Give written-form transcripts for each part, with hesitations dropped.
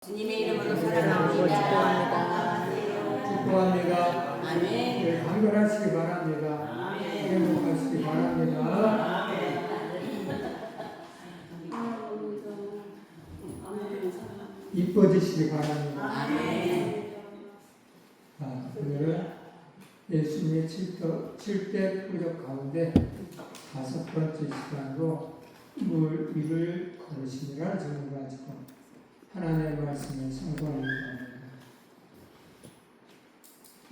주님의 이름으로 사랑합니다. 축복합니다. 아멘. 네, 강건하시기 바랍니다. 아멘. 행복하시기 바랍니다. 이뻐지시기 바랍니다. 아멘. 오늘은 예수님의 7대 표적 가운데 5번째 시간으로 물 위를 걸으시니라는 제목을 가지고 하나님의 말씀을 성경하려고 합니다.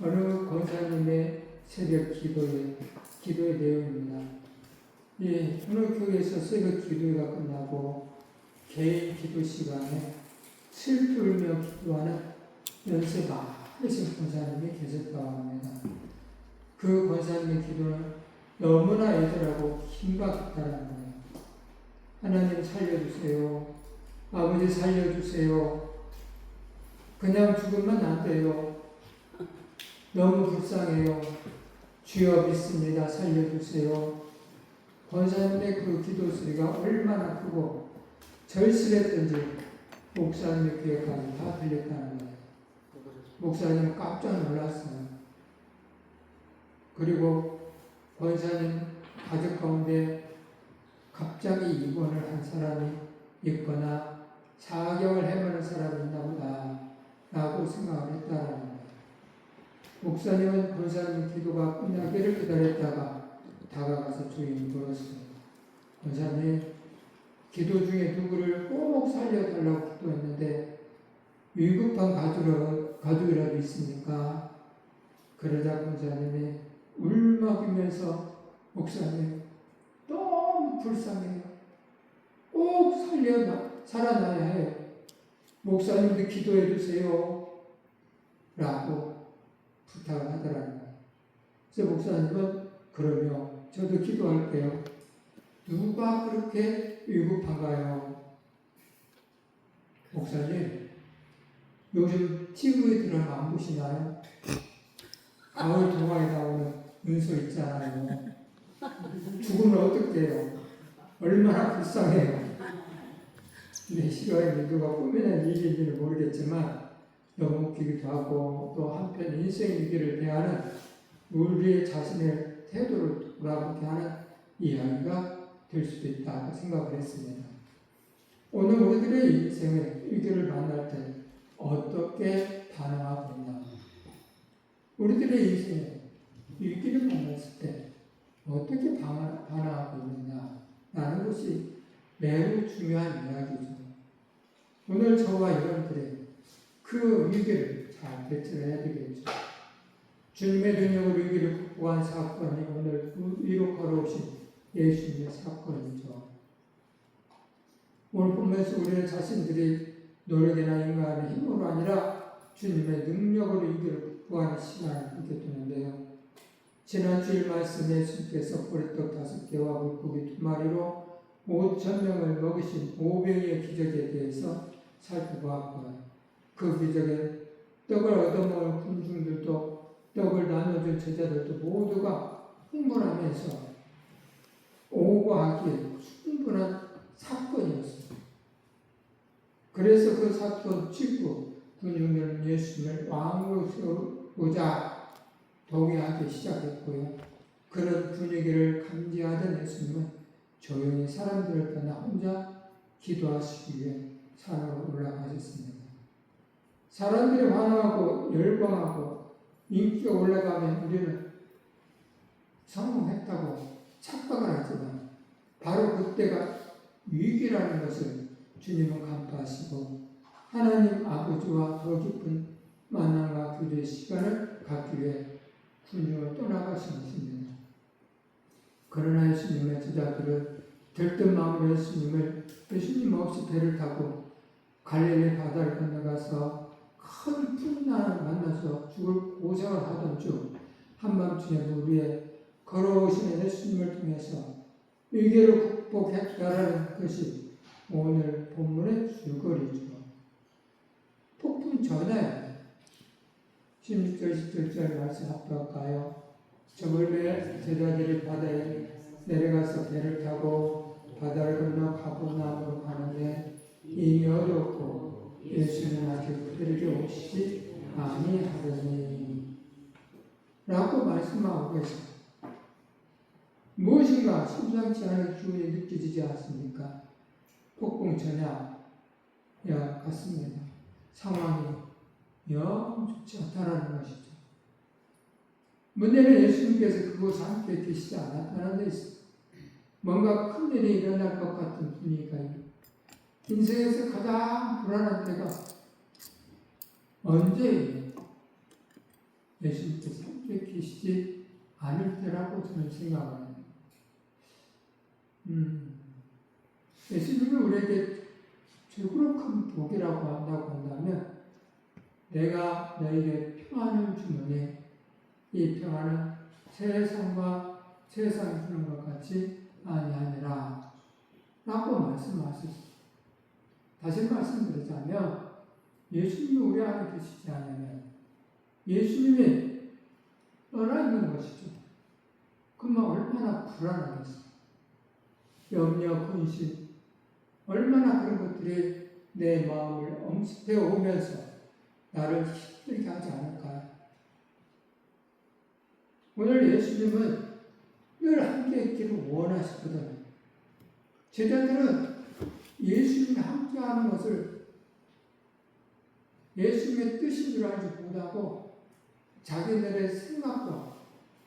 어느 권사님의 새벽 기도의 내용입니다. 어느 교회에서 새벽 기도가 끝나고 개인 기도 시간에 슬피 울며 기도하는 연세 많으신 권사님이 계셨다고 합니다. 그 권사님의 기도는 너무나 애절하고 힘박했다는 거예요. 하나님 살려주세요. 아버지 살려주세요. 그냥 죽으면 안 돼요. 너무 불쌍해요. 주여 믿습니다. 살려주세요. 권사님의 그 기도 소리가 얼마나 크고 절실했던지 목사님의 귀에까지 다 들렸다는 거예요. 목사님은 깜짝 놀랐어요. 그리고 권사님 가족 가운데 갑자기 입원을 한 사람이 있거나 4개월 해보는 사람이 있나 보다 라고 생각을 했다는 거예요. 목사님은 권사님 기도가 끝나기를 기다렸다가 다가가서 조용히 물었어요. 권사님, 기도 중에 누구를 꼭 살려달라고 기도했는데 위급한 가족이라도 있습니까? 그러자 권사님이 울먹이면서 목사님 너무 불쌍해요. 꼭 살아나야 해요. 목사님도 기도해 주세요. 라고 부탁을 하더라는 거예요. 그래서 목사님은 그러면 저도 기도할게요. 누가 그렇게 위급한가요? 목사님, 요즘 TV에 드라마 안 보시나요? 가을 동화에 나오는 은서 있잖아요. 죽으면 어떻게 해요? 얼마나 불쌍해요. 근데 싫어요. 누가 꾸미는 일인지는 모르겠지만 너무 웃기기도 하고 또 한편 인생 위기를 대하는 우리의 자신의 태도를 돌아보게 하는 이야기가 될 수도 있다고 생각을 했습니다. 오늘 우리들의 인생의 위기를 만날 때 어떻게 반응하고 있나? 우리들의 인생에 위기를 만났을 때 어떻게 반응하고 있느냐? 라는 것이 매우 중요한 이야기죠. 오늘 저와 여러분들의 그 위기를 잘 대처해야 되겠죠. 주님의 능력으로 위기를 극복한 사건이 오늘 위로 걸어오신 예수님의 사건이죠. 오늘 보면서 우리는 자신들이 노력이나 인간의 힘으로 아니라 주님의 능력으로 위기를 극복하는 시간을 갖게 되는데요. 지난 주일 말씀에 예수님께서 보리떡 5개와 물고기 2마리로 5,000명을 먹이신 오병이의 기적에 대해서 살펴보았고요. 그 기적에 떡을 얻어먹은 군중들도 떡을 나눠준 제자들도 모두가 흥분하면서 오고하기에 충분한 사건이었습니다. 그래서 그 사건 직후 군중들은 예수님을 왕으로 세우고자 동의하기 시작했고요. 그런 분위기를 감지하던 예수님은 조용히 사람들을 떠나 혼자 기도하시기 위해 산으로 올라가셨습니다. 사람들이 환호하고 열광하고 인기가 올라가면 우리는 성공했다고 착각을 하지만 바로 그때가 위기라는 것을 주님은 간파하시고 하나님 아버지와 더 깊은 만남과 교제의 시간을 갖기 위해 군중을 떠나가신 것입니다. 그러나 예수님의 제자들은 들뜬 마음으로 예수님 없이 배를 타고 갈릴리 바다를 건너가서 큰 풍랑을 만나서 죽을 고생을 하던 중 한밤중에 물 위에 걸어오시는 예수님을 통해서 위기를 극복했다라는 것이 오늘 본문의 줄거리죠. 폭풍 전에 16절 17절 말씀 합독할까요? 저물매 제자들이 바다에 내려가서 배를 타고 바다를 건너 가버나움으로 가는데 이미 어렵고 예수는 아직 그들에게 오시지 아니하더니 라고 말씀하고 계십니다. 무엇인가 심상치 않은 기운이 느껴지지 않습니까? 폭풍전야 같습니다. 상황이 영 좋지 않다는 것이죠. 문제는 예수님께서 그곳에 함께 계시지 않았다는 데 있습니다. 뭔가 큰 일이 일어날 것 같은 분위기가 인생에서 가장 불안한 때가 언제예요? 예수님께서 함께 계시지 않을 때라고 저는 생각합니다. 예수님이 우리에게 최고로 큰 복이라고 한다고 한다면 내가 너에게 평안을 주노니 이 평안은 세상이 주는 것 같이 아니하니라 라고 말씀하셨습니다. 다시 말씀드리자면 예수님이 우리 안에 계시지 않으면 예수님이 떠나 있는 것이죠. 그러면 얼마나 불안하겠어요. 염려, 근심, 얼마나 그런 것들이 내 마음을 엄습해 오면서 나를 힘들게 하지 않을까요? 오늘 예수님은 늘 함께 있기를 원하시거든요. 제자들은 예수님과 함께하는 것을 예수님의 뜻인 줄 알지 못하고 자기들의 생각과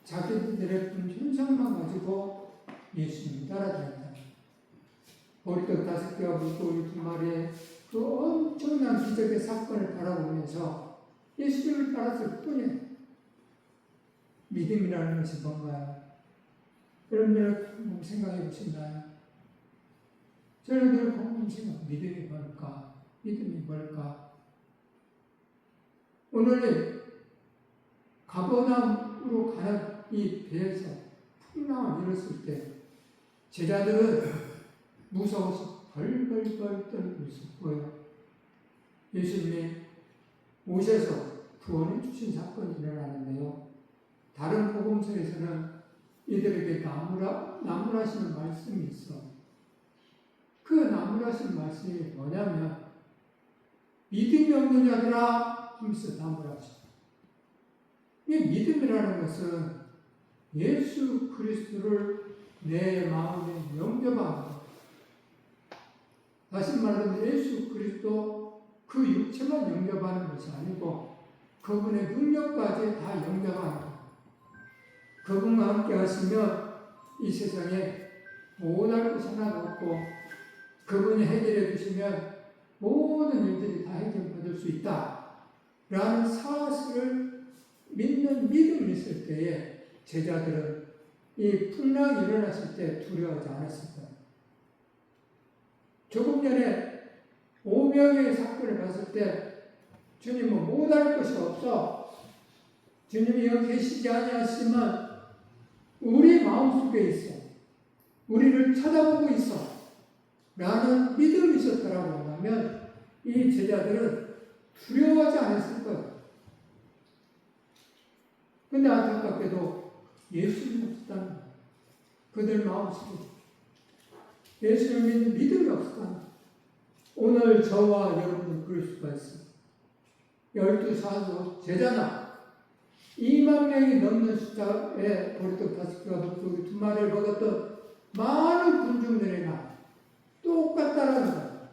자기들의 현상만 가지고 예수님을 따라다녔다. 보리떡 5개와 물고기 2마리의 그 엄청난 기적의 사건을 바라보면서 예수님을 따랐을 뿐이에요. 믿음이라는 것이 뭔가요? 여러분들 한번 생각해 보셨나요? 저는 늘 궁금해요. 믿음이 뭘까? 믿음이 뭘까? 오늘 가버나움으로 가는 이 배에서 풍랑을 일었을 때 제자들은 무서워서 벌벌벌 떨고 있었고요. 예수님이 오셔서 구원해 주신 사건이 일어나는데요. 다른 복음서에서는 이들에게 나무라시는 말씀이 있어. 그 나무라시는 말씀이 뭐냐면 믿음이 없는 자들아 하면서 나무라시. 이 믿음이라는 것은 예수 그리스도를 내 마음에 영접하는 것. 다시 말하면 예수 그리스도 그 육체만 영접하는 것이 아니고 그분의 능력까지 다 영접하는 것. 그분과 함께 하시면 이 세상에 모든 것이 하나도 없고 그분이 해결해 주시면 모든 일들이 다 해결받을 수 있다. 라는 사실을 믿는 믿음이 있을 때에 제자들은 이 풍랑이 일어났을 때 두려워하지 않았을 거예요. 조금 전에 5명의 사건을 봤을 때 주님은 못할 것이 없어. 주님이 여기 계시지 아니하시지만 우리 마음속에 있어. 우리를 쳐다보고 있어. 라는 믿음이 있었다라고 한다면 이 제자들은 두려워하지 않았을 거예요. 근데 안타깝게도 예수님이 없었다는 거예요. 그들 마음속에 예수를 믿는 믿음이 없었다는 거예요. 오늘 저와 여러분은 그럴 수가 있어요. 12사도 제자나 2만 명이 넘는 숫자의 보리떡 5개와 물고기 2마리를 먹었던 많은 군중들이나 똑같다라는 거예요.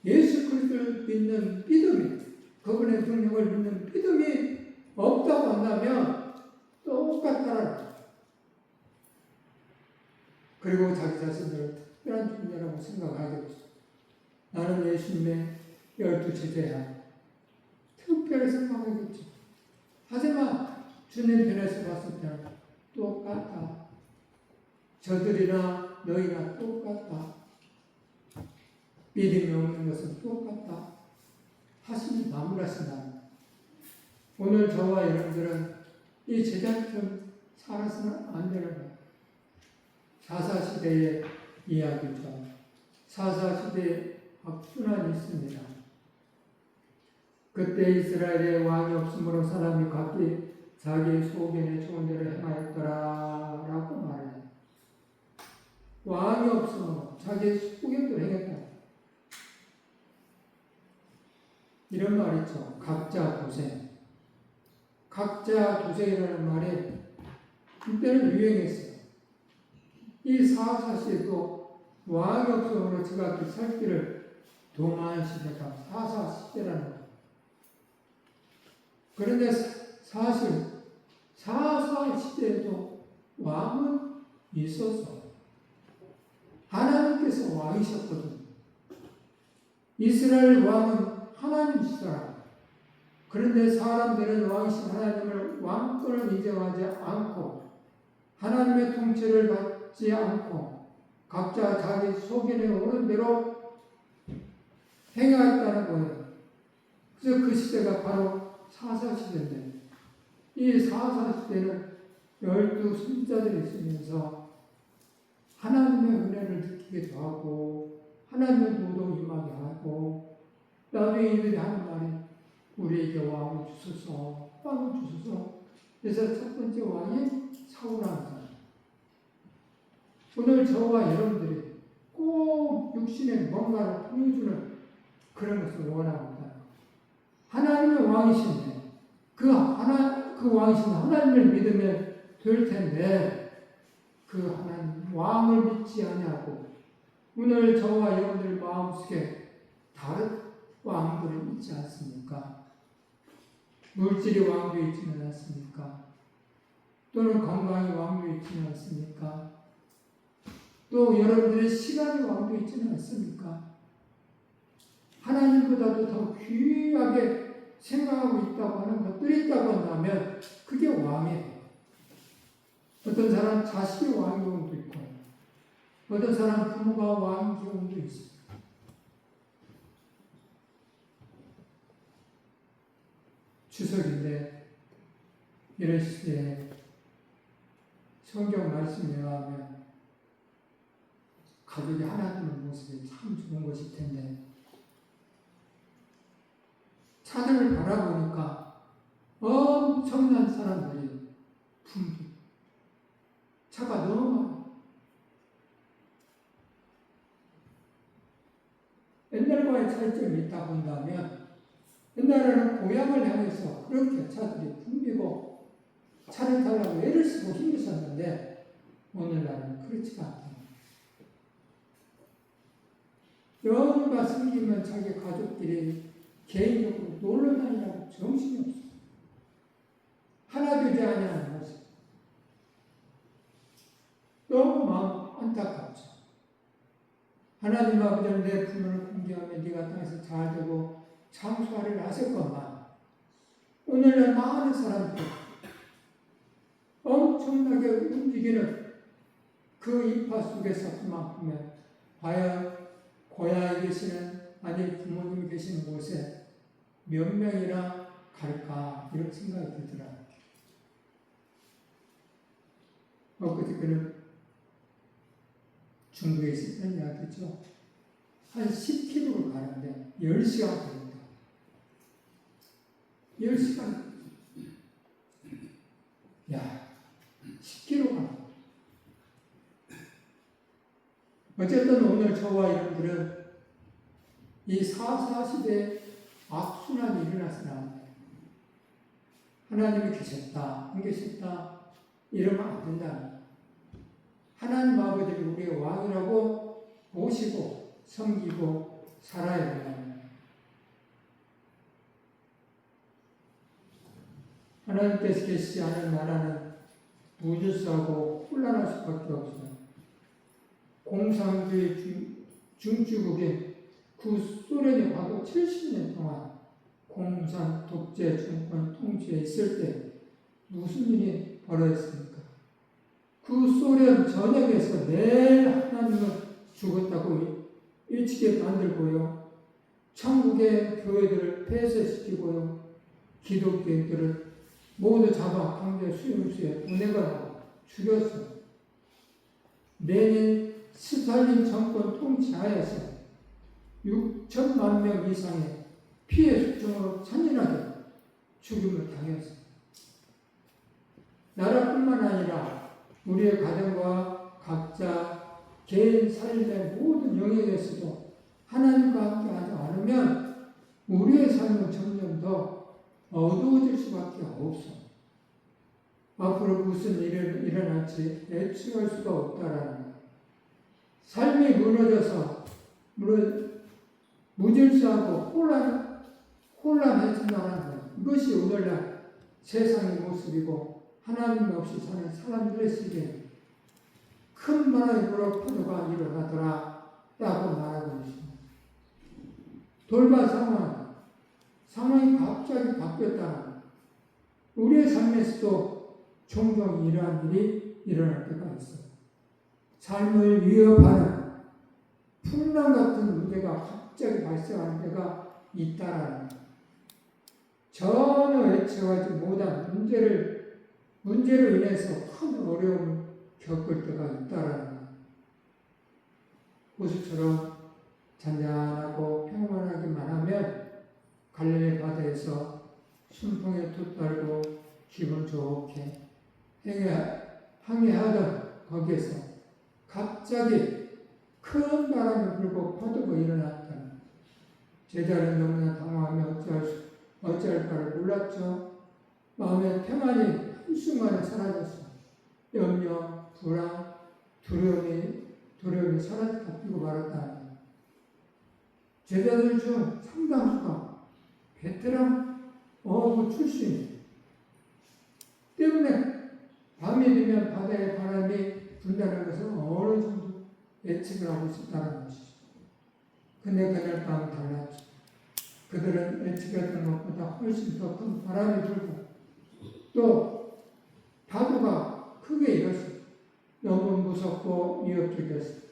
예수 그리스도를 믿는 믿음이, 그분의 능력을 믿는 믿음이 없다고 한다면 똑같다라는 거예요. 그리고 자기 자신을 특별한 존재라고 생각하겠죠. 나는 예수님의 12 제자야. 특별히 생각하겠죠. 하지만 주님 편에서 봤을 때는 똑같다. 저들이나 너희나 똑같다. 믿음이 없는 것은 똑같다. 하시니 마무리하신다. 오늘 저와 여러분들은 이 제자처럼 살아서는 안 되는 거예요. 사사시대의 이야기죠. 사사시대에 악순환이 있습니다. 그때 이스라엘에 왕이 없으므로 사람이 각기 자기 소견에 좋은 대로 행하였더라 라고 말해요. 왕이 없으므로 자기 소견대로 행했다. 이런 말 있죠. 각자 도생. 각자 도생이라는 말이 그때는 유행했어요. 이 사사시대도 왕이 없으므로 제가 그 살 길을 도만시대가 사사시대라는 거예요. 그런데 사실 사사시대에도 왕은 있었어. 하나님께서 왕이셨거든요. 이스라엘 왕은 하나님이시더라. 그런데 사람들은 왕이신 하나님을 왕권을 인정하지 않고 하나님의 통치를 받지 않고 각자 자기 속인에 오는 대로 행하였다는 거예요. 그래서 그 시대가 바로 사사시대인데 이 사사시대는 12 선지자들이 있으면서 하나님의 은혜를 느끼기도 하고 하나님의 노도 임하게 하고 나중에 이들이 하는 말이 우리에게 왕을 주소서 왕을 주소서. 그래서 첫 번째 왕이 사울왕이다. 오늘 저와 여러분들이 꼭 육신의 뭔가를 보여주는 그런 것을 원합니다. 하나님의 왕이신데 그 왕이신 하나님을 믿으면 될 텐데 그 하나님 왕을 믿지 아니하고 오늘 저와 여러분들 마음속에 다른 왕들은 있지 않습니까? 물질이 왕도 있지는 않습니까? 또는 건강이 왕도 있지는 않습니까? 또 여러분들의 시간이 왕도 있지는 않습니까? 하나님보다도 더 귀하게 생각하고 있다고 하는 것들이 있다고 한다면 그게 왕이에요. 어떤 사람 자식이 왕의 경우도 있고 어떤 사람 부모가 왕의 경우도 있습니다. 추석인데 이런 시대에 성경 말씀에 의하면 가족이 하나 되는 모습이 참 좋은 것일 텐데 차들을 바라보니까 엄청난 사람들이 품귀 차가 너무 많아. 옛날과의 차이점이 있다 본다면 옛날에는 고향을 향해서 그렇게 차들이 붐비고 차를 타려고 애를 쓰고 힘을 썼는데 오늘날은 그렇지가 않다. 여유가 생기면 자기 가족끼리 개인적으로 놀러 다니라고 정신이 없어. 하나 되지 아니하는 모습. 너무 마음 안타깝죠. 하나님 아버지는 내 부모를 공경하며 네가 땅에서 잘 되고 장수하리라 하셨건만 오늘날 많은 사람들이 엄청나게 움직이는 그 인파 속에서 그만큼은 과연 고향에 계시는 아니 부모님이 계시는 곳에 몇 명이나 갈까 이런 생각이 들더라. 엊그저께는 중국에 있었던 이야기죠. 한 10km를 가는데 10시간 걸린다. 10시간. 야, 10km 가는 거. 어쨌든 오늘 저와 여러분들은 이 사사시대에 악순환이 일어나서는 안 돼요. 하나님이 계셨다, 안 계셨다, 이러면 안 된다. 하나님 아버지를 우리의 왕이라고 모시고 섬기고 살아야 된다. 하나님께서 계시지 않은 나라는 무질서하고 혼란할 수밖에 없어요. 공산주의 중주국인 구소련이 과거 70년 동안 공산 독재 정권 통치에 있을 때 무슨 일이 벌어졌습니까? 구소련 전역에서 매일 하나님은 죽었다고 일찍이 만들고요. 천국의 교회들을 폐쇄시키고요. 기독교인들을 모두 잡아 강제 수용소에 보내거나 죽였어요. 매년 스탈린 정권 통치하에서 6천만 명 이상의 피해 수종으로 잔인하게 죽임을 당했습니다. 나라뿐만 아니라 우리의 가정과 각자 개인 삶의 모든 영역에서도 하나님과 함께 하지 않으면 우리의 삶은 점점 더 어두워질 수밖에 없어. 앞으로 무슨 일이 일어날지 예측할 수가 없다라는 거예요. 삶이 무너져서 무질서하고 혼란해진다는 거예요. 이것이 오늘날 세상의 모습이고 하나님 없이 사는 사람들의 시대에 큰 바람이 불어 파도가 일어나더라 라고 말하고 있습니다. 돌발 상황이 갑자기 바뀌었다는 거예요. 우리의 삶에서도 종종 이러한 일이 일어날 때가 있어요. 삶을 위협하는 풍랑 같은 문제가 갑자기 발생하는 때가 있다라는 거예요. 전혀 예측하지 못한 문제로 인해서 큰 어려움을 겪을 때가 있다라는 거예요. 호수처럼 잔잔하고 평온하기만 하면 갈릴리 바다에서 순풍에 돛달고 기분 좋게 항해하던 거기에서 갑자기 큰 바람이 불고 파도가 일어났다. 제자는 너무나 당황하며 어찌할 바를 몰랐죠. 마음의 평안이 한순간에 사라졌어. 염려, 불안, 두려움이 사라져 덮이고 말았다. 제자들 중 상당수가 베테랑 어부 출신 때문에 밤이 되면 바다에 바람이 분다는 것을 어느 정도 예측을 하고 있었다는 것이죠. 근데 그날 밤은 달랐죠. 그들은 예측했던 것보다 훨씬 더 큰 바람이 불고 또 파도가 크게 일었어요. 너무 무섭고 위협적이었어요.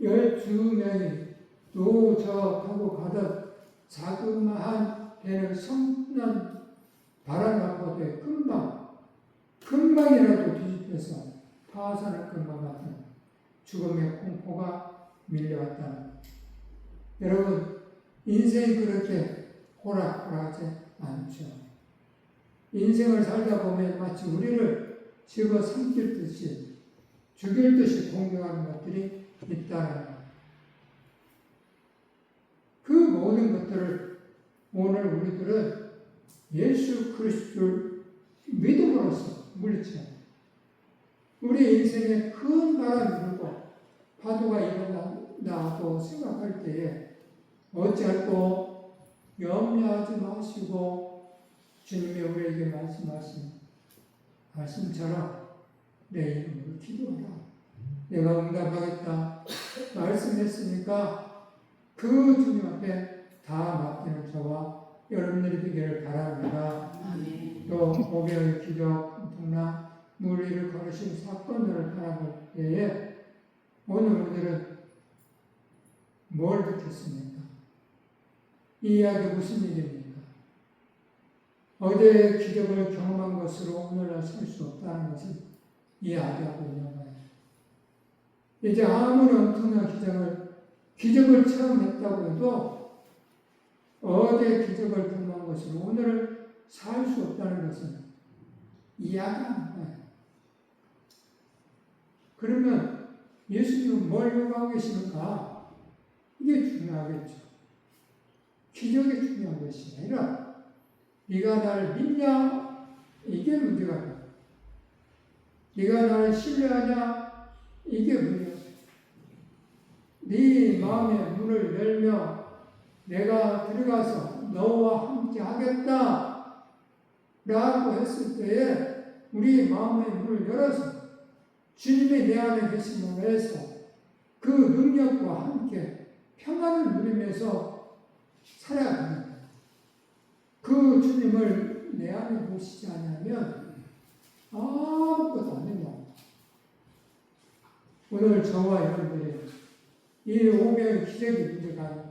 12명이 저 타고 가던 자그마한 배는 성난 바람 앞에 금방이라도 뒤집혀서 파산할 것만 같은 죽음의 공포가 밀려왔다는. 여러분, 인생이 그렇게 호락호락하지 않죠. 인생을 살다 보면 마치 우리를 집어삼킬 듯이 죽일 듯이 공격하는 것들이 있다는 거예요. 그 모든 것들을 오늘 우리들은 예수 그리스도를 믿음으로써 물리쳐요. 우리 인생에 큰 바람이 불고 파도가 일어난다고 생각할 때에 어찌할꼬 염려하지 마시고 주님이 우리에게 말씀하신 말씀처럼 내 이름으로 기도하라. 내가 응답하겠다 말씀했으니까 그 주님 앞에 다 맡기는 저와 여러분들이 되기를 바랍니다. 또 오병의 기적, 풍랑, 물 위를 걸으신 사건들을 바라볼 때에 오늘 우리들은 뭘 듣겠습니까? 이 이야기 무슨 일입니까? 어제의 기적을 경험한 것으로 오늘날 살 수 없다는 것을 이야기하고 있는 거예요. 이제 아무리 엄청난 기적을 체험했다고 해도 어제 기적을 경험한 것으로 오늘을 살 수 없다는 것은 이야기하는 거예요. 그러면 예수님은 뭘 요구하고 계십니까? 이게 중요하겠죠. 기적이 중요한 것이 아니라 네가 나를 믿냐? 이게 문제가 돼요. 네가 나를 신뢰하냐? 이게 문제가 돼요. 네 마음의 문을 열며 내가 들어가서 너와 함께 하겠다 라고 했을 때에 우리 마음의 문을 열어서 주님이 내 안에 계심으로 해서 그 능력과 함께 평안을 누리면서 살아야 합니다. 그 주님을 내 안에 모시지 않으면 아무것도 안 된다. 오늘 저와 여러분들이 이 오병의 기적이 문제가 아니라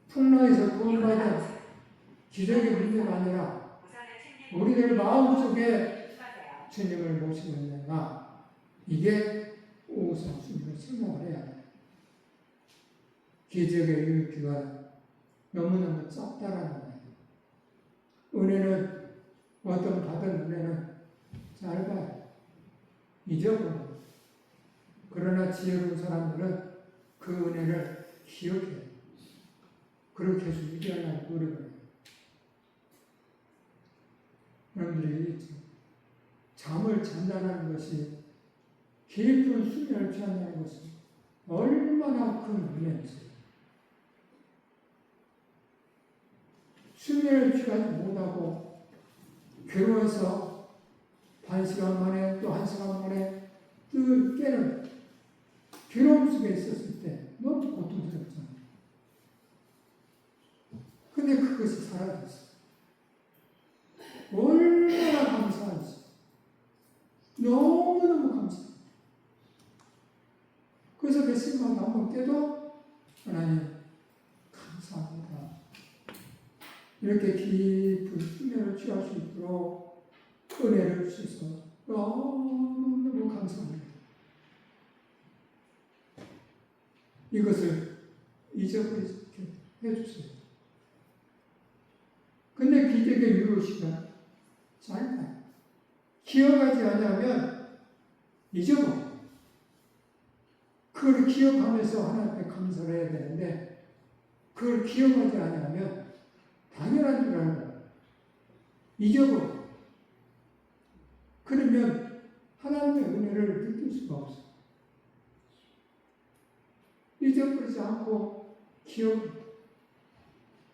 풍랑에서 구원받은 기적의 문제가 아니라 우리들 마음속에 주님을 모시고 있는가, 이게 우선순위로 생각을 해야 돼요. 기적의 유효기가 너무너무 짧다라는 거예요. 은혜는 어떤 받은 은혜는 짧아요. 잊어버려요. 그러나 지혜로운 사람들은 그 은혜를 기억해요. 그렇게 해서 유지하려고 노력을 해요. 여러분들이 잠을 잔다는 것이 깊은 수면을 취한다는 것이 얼마나 큰 은혜인지. 수면을 취하지 못하고 괴로워서 1시간 만에 또 1시간 만에 또 깨는 괴로움 속에 있었을 때 너무 고통스럽잖아요. 근데 그것이 사라졌어요. 얼마나 감사한지. 너무너무 감사해요. 그래서 몇십만 한번 깨도 하나님 감사합니다. 이렇게 깊은 수면을 취할 수 있도록 은혜를 주셔서 너무너무 감사합니다. 이것을 잊어버리게 해주세요. 근데 기적의 유효 시간 짧아요. 기억하지 않으면 잊어버려요. 그걸 기억하면서 하나님께 감사를 해야 되는데 그걸 기억하지 않으면 당연한 줄 알고 잊어버려요. 그러면 하나님의 은혜를 느낄 수가 없어요. 잊어버리지 않고 기억.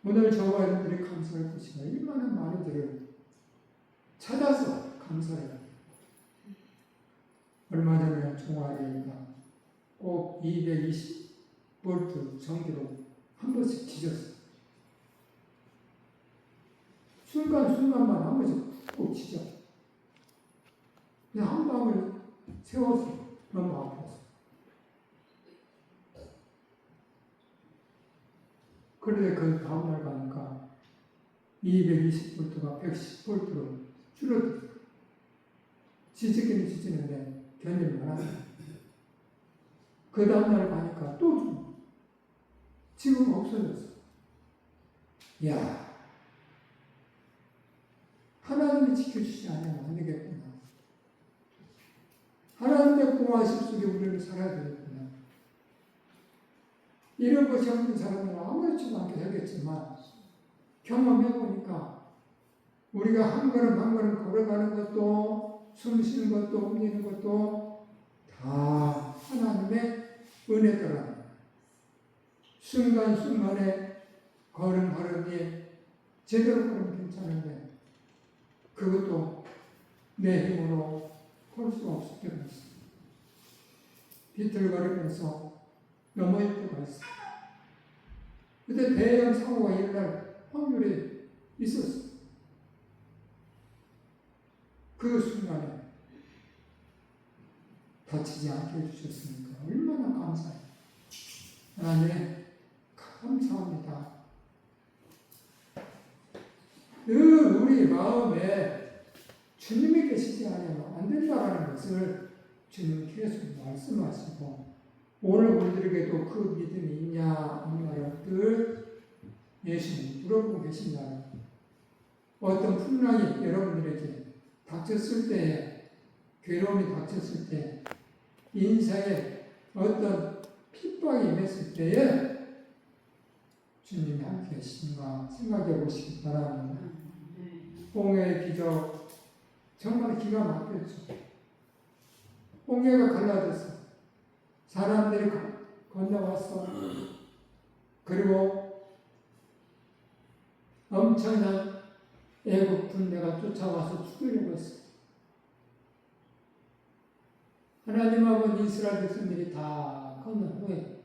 오늘 저와 여러분들이 감사할 것이가 얼마나 많은지를 찾아서 감사해요. 얼마 전에 종아리가 꼭 220V 전기로 한 번씩 지졌어요. 순간순간만 한 번씩 꼭 지져. 그냥 한 밤을 세워서 너무 아파서. 그런데 그 다음날 가니까 220V가 110V로 줄어들어요. 지지기는 지지는데 견딜만 하죠. 그 다음날 가니까 또 좀. 지금 없어졌어. 야, 하나님이 지켜주지 않으면 안 되겠구나. 하나님의 공화식 속에 우리를 살아야 되겠구나. 이런 것이 없는 사람은 아무렇지도 않게 되겠지만 경험해보니까 우리가 한 걸음 한 걸음 걸어가는 것도 숨 쉬는 것도 움직이는 것도 다 하나님의 은혜더라. 순간순간에 걸음걸음이 제대로 걸으면 괜찮은데 그것도 내 힘으로 걸 수 없을 때가 있어. 비틀거리면서 넘어질 때가 있어. 근데 대형 사고가 일어날 확률이 있었어. 그 순간에 다치지 않게 해주셨으니까 얼마나 감사해요. 하나님 감사합니다. 늘 우리 마음에 주님이 계시지 않으면 안 된다는 것을 주님 계속 말씀하시고 오늘 우리들에게도 그 믿음이 있냐 없냐를 늘 예수님 물어보고 계신다는 어떤 풍랑이 여러분들에게 닥쳤을 때에 괴로움이 닥쳤을 때 인생에 어떤 핍박이 임했을 때에 주님이 함께 계신가 생각해 보시기 바랍니다. 홍해의 기적 정말 기가 막혔죠. 홍해가 갈라졌어. 사람들이 건너왔어. 그리고 엄청난 애국 군대가 쫓아와서 죽이려고 했어. 하나님하고 이스라엘 백성들이 다 건넌 후에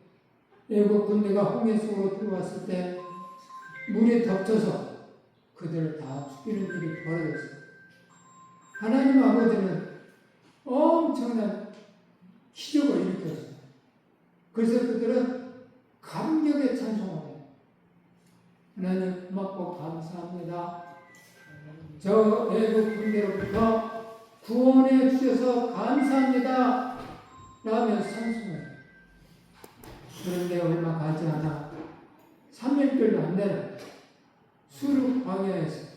애국 군대가 홍해 속으로 들어왔을 때 물이 덮쳐서 그들을 다 죽이는 일이 벌어졌어요. 하나님 아버지는 엄청난 기적을 일으켰어요. 그래서 그들은 감격에 찬송하네요. 하나님 고맙고 감사합니다. 저 애국 군대로부터 구원해 주셔서 감사합니다. 라면서 찬송해요. 그런데 얼마 가지 않아 3일도 안 되는 수르 광야에서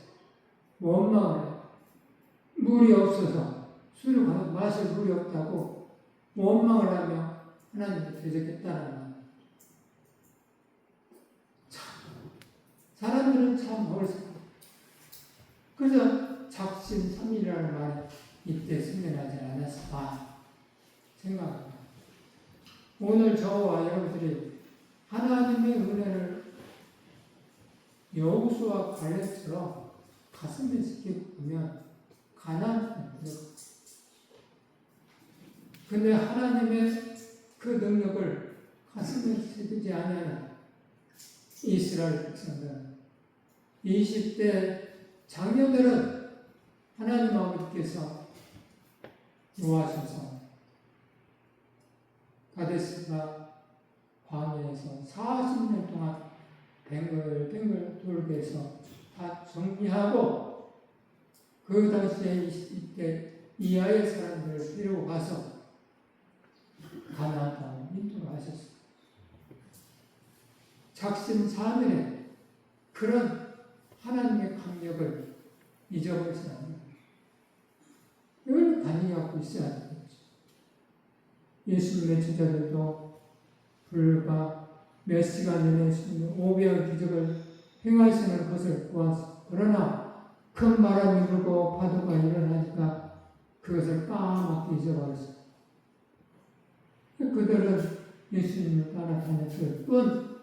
원망을 해요. 물이 없어서 수르 광야 마실 물이 없다고 원망을 하며 하나님을 대적했다는 말. 참 사람들은 참 어리석어. 그래서 작심삼일이라는 말이 이때 생겨나지 않았을까 생각합니다. 오늘 저와 여러분들이 하나님의 은혜를 여호수아 갈렙처럼 가슴에 새기고 보면 가난한 거예요. 근데 하나님의 그 능력을 가슴에 새기지 않는 이스라엘 백성들, 20대 장녀들은 하나님 아버지께서 노하셔서 가데스가 광야에서 40년 동안 뱅글뱅글 돌게 해서 다 정리하고 그 당시에 이때 이하의 사람들을 데리고 가서 가나안 땅을 인도로 하셨습니다. 작심삼일에 그런 하나님의 강력을 잊어버리지 않는 늘 간이하고 있어야 하는 거죠. 예수님의 제자들도 불과 몇 시간 전에 예수님이 500의 기적을 행하시는 것을 보았어. 그러나 큰 바람이 불고 파도가 일어나니까 그것을 까맣게 잊어버렸어요. 그들은 예수님을 따라다녔을 뿐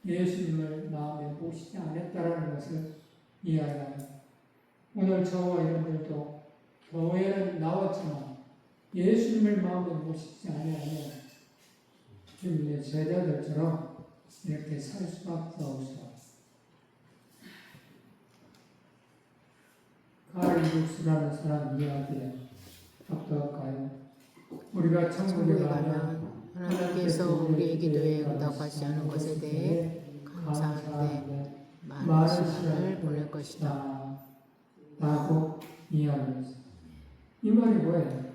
예수님을 마음에 모시지 않았다는 것을 이해해야 합니다. 오늘 저와 여러분들도 교회는 나왔지만 예수님을 마음에 모시지 않으면 주님의 제자들처럼 이렇게 살 수밖에 없어. 카를 육스라는 사람 이야기에 어떨까요? 우리가 천국에 가면 하나님께서 우리의 기도에 응답하지 않은 것에 대해 감사하는데 많은 시간을 보낼 것이다 라고 이야기했어요. 이 말이 뭐예요?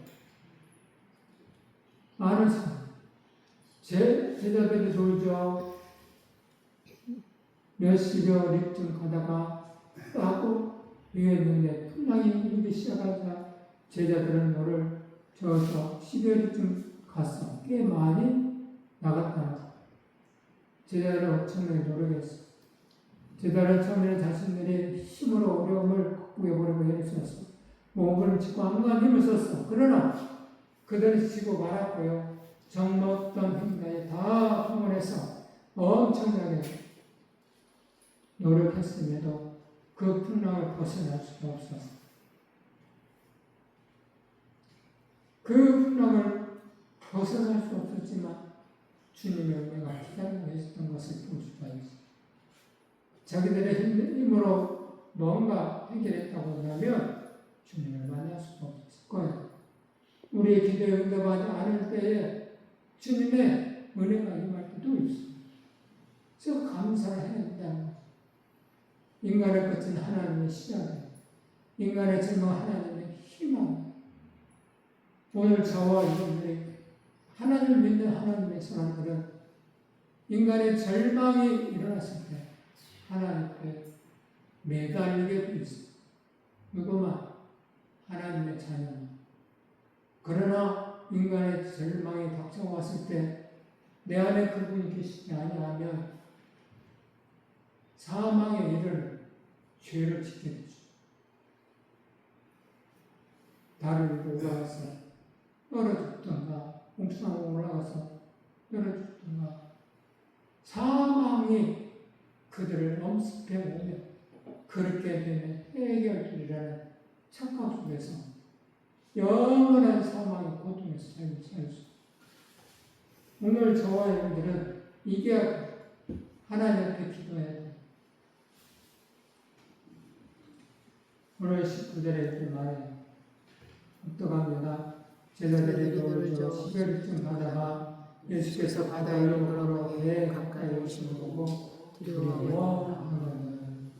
많은 시간. 제자들이 놀죠. 몇 시간쯤 가다가 따고 위에 있는데 풍랑이 일기 시작하자 제자들은 노를 저어서 10여리쯤 갔어. 꽤 많이 나갔다는 거예요. 제자들은 엄청나게 노력했어. 제자들은 처음에는 자신들의 힘으로 어려움을 극복해보려고 애를 썼어. 몸을 짚고 아무간 힘을 썼어. 그러나 그들은 지고 말았고요. 정먹던 힘까지 다 동원해서 엄청나게 노력했음에도 그 풍랑을 벗어날 수가 없었어. 그 풍랑을 벗어날 수 없었지만 주님의 은혜가 기다리고 있었던 것을 볼 수가 있어요. 자기들의 힘으로 뭔가 해결했다고 한다면 주님을 만날 수가 없었을 거예요. 우리의 기도에 응답하지 않을 때에 주님의 은혜가 임할 때도 있어요. 그래서 감사를 해야 된다는 거죠. 인간의 끝은 하나님의 시작이에요. 인간의 절망 하나님의 희망. 오늘 저와 여러분들이 하나님을 믿는 하나님의 사람들은 인간의 절망이 일어났을 때 하나님께 매달리게 돼 있어요. 누구만? 하나님의 자녀는. 그러나 인간의 절망이 닥쳐왔을 때 내 안에 그분이 계시지 아니하면 사망에 이를 죄를 짓게 되죠. 다리를 올라가서 떨어졌던가 옥상 올라가서 떨어졌던가 사망이 그들을 엄습해 오면 그렇게 되면 해결들이라는 착각 속에서 영원한 사망의 고통에서 살고 살수. 오늘 저와 여러분들은 이게 하나님 앞에 기도해야 돼요. 오늘 19절에 이렇게 말해요. 어떡합니다. 제자들이 돌죠. 10여리쯤 가다가 예수께서 바다 위로 걸어오에 가까이 오시는 보고 두려워하거든.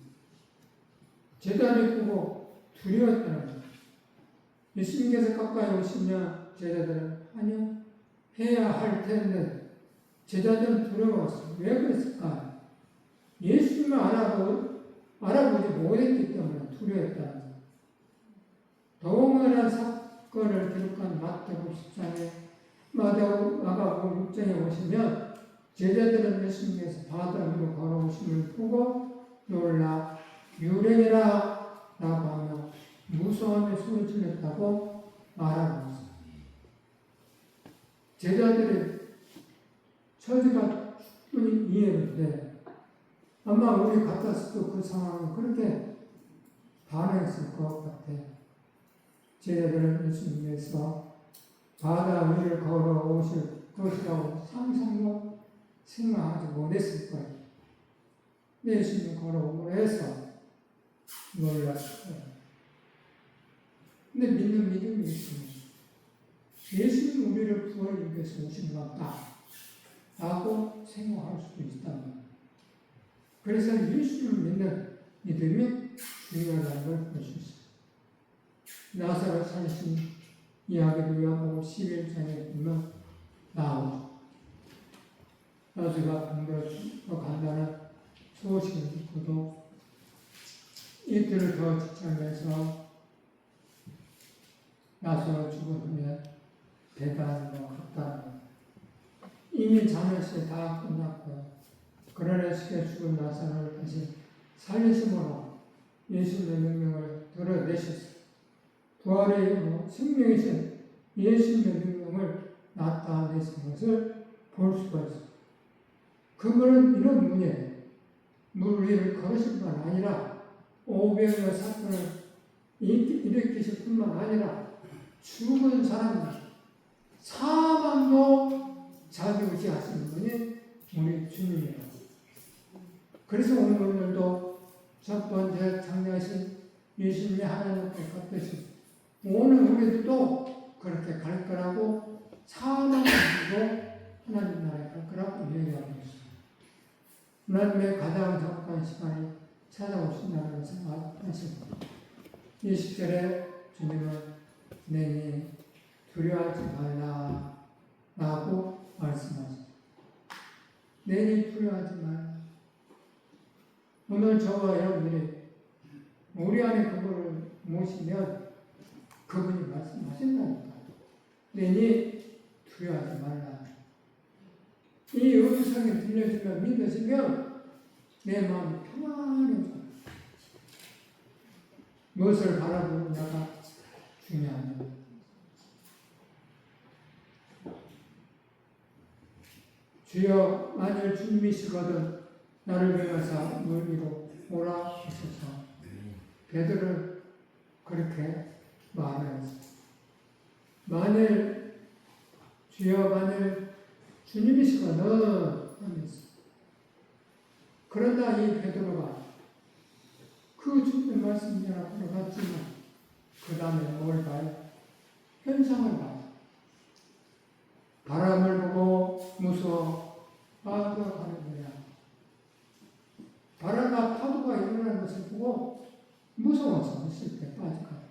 제자들이 보고 두려웠다는 거예요. 예수님께서 가까이 오시면 제자들은 아니요. 해야 할 텐데 제자들은 두려웠어요. 왜 그랬을까? 예수님을 알아보지 못했기 때문에 두려웠다는 거예요. 동일한 사건을 기록한 마태복음 10장에 마가복음 6장에 보시면 제자들은 예수님께서 바다 위로 걸어오심을 보고 놀라 유령이라 라고 하며 무서워하며 소리 질렀다고 말하고 있습니다. 제자들의 처지가 충분히 이해는데 아마 우리 같았어도 그 상황은 그렇게 반응했을 것 같아요. 제자들은 예수님께서 바다 위를 걸어오실 것이라고 상상도 생각하지 못했을 거예요. 예수님이 걸어오고 해서 놀랐을 거예요. 근데 믿는 믿음이 있습니다. 예수님 우리를 구원하기 위해서 오신 것 같다 라고 생각할 수도 있단 말이에요. 그래서 예수님을 믿는 믿음이 중요하다는 걸 볼 수 있어요. 나사로 살신 이야기를 요한복음 11장에 보면 나오죠. 나주가 병들어 간다는 소식을 듣고도 이틀을 더 직장에서 나사로 죽은 후에 배달로 갔다는 거예요. 이미 자멸시 다 끝났고요. 그러나 시에 죽은 나사로를 다시 살리심으로 예수님의 명령을 드러내셨어요. 부활의 이후로 생명이신 예수님의 명령을 나타내신 것을 볼 수가 있어요. 그분은 이런 분이에요. 물 위를 걸으실 뿐만 아니라 오병이어 사건을 일으키실 뿐만 아니라 죽은 사람들, 사망도 자기의지 하시는 분이 우리 주님이에요. 그래서 오늘도 첫 번째 장례하신 예수님이 하나님 앞에 갔듯이 오늘 우리도 또 그렇게 갈 거라고 사망을 주고 하나님 나라에 갈 거라고 얘기하고 있습니다. 하나님의 가장 적합한 시간이 찾아오신다는 것을 생각하십니다. 20절에 주님은 내니 두려워하지 말라 라고 말씀하십니다. 내니 두려워하지 말라. 오늘 저와 여러분들이 우리 안에 그분을 모시면 그분이 말씀하신다니까. 내니 두려워하지 말라. 이 음성이 들려주면 믿으시면 내 마음이 평안해져요. 무엇을 바라보느냐가 중요합니다. 주여 만일 주님이시거든 나를 위하사 물 위로 오라 하소서. 베드로는 그렇게 말하였습니다. 만일 주여 만일 주님이시거든 하면서 그러나 이 베드로가 그 주님의 말씀이 앞으로 갔지만 그 다음에 뭘 봐요? 현상을 봐요. 바람을 보고 무서워 빠져가는 거야. 바람과 파도가 일어나는 것을 보고 무서워서 있을 때 빠져가요.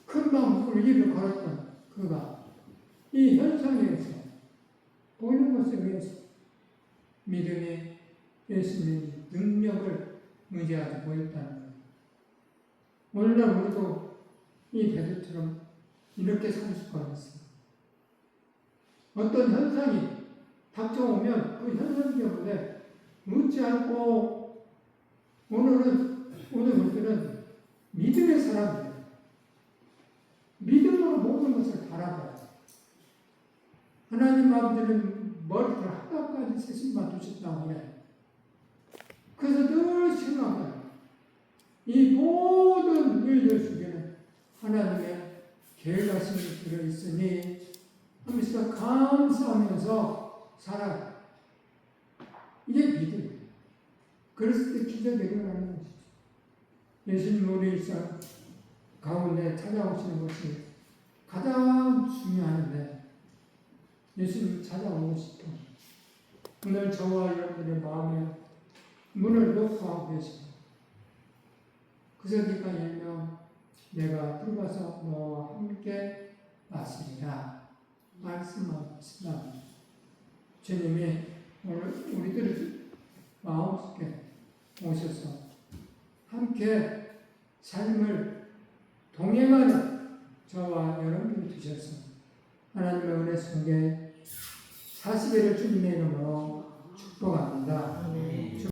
금방 물을 입을 걸었던 그가 이 현상에 의해서 보이는 것에 의해서 믿음이 예수님의 능력을 의지하지 못했다는 거예요. 오늘날 우리도 이 베드로처럼 이렇게 살 수가 있어요. 어떤 현상이 닥쳐오면 그 현상 때문에 묻지 않고 오늘 우리들은 믿음의 사람이에요. 믿음으로 모든 것을 바라봐요. 하나님 아버지는 머리털 하나까지 세심만 두셨다고 해요. 그래서 늘 생각해요. 이 모든 일들 속에는 하나님의 계획하심이 들어있으니 하면서 감사하면서 살아요. 이게 믿음이에요. 그랬을 때 기적이 일어나는 것이죠. 예수님 우리 일상 가운데 찾아오시는 것이 가장 중요한데 예수님 찾아오고 싶어. 오늘 저와 여러분의 마음에 문을 놓고 하고 계십니다. 그래서 네가 열면 내가 들어가서 너와 함께 마시리라 말씀하십니다. 주님이 오늘 우리들을 마음속에 오셔서 함께 삶을 동행하는 저와 여러분을 주셔서 하나님의 은혜 속에 40일을 주님의 이름으로 축복합니다. 아멘.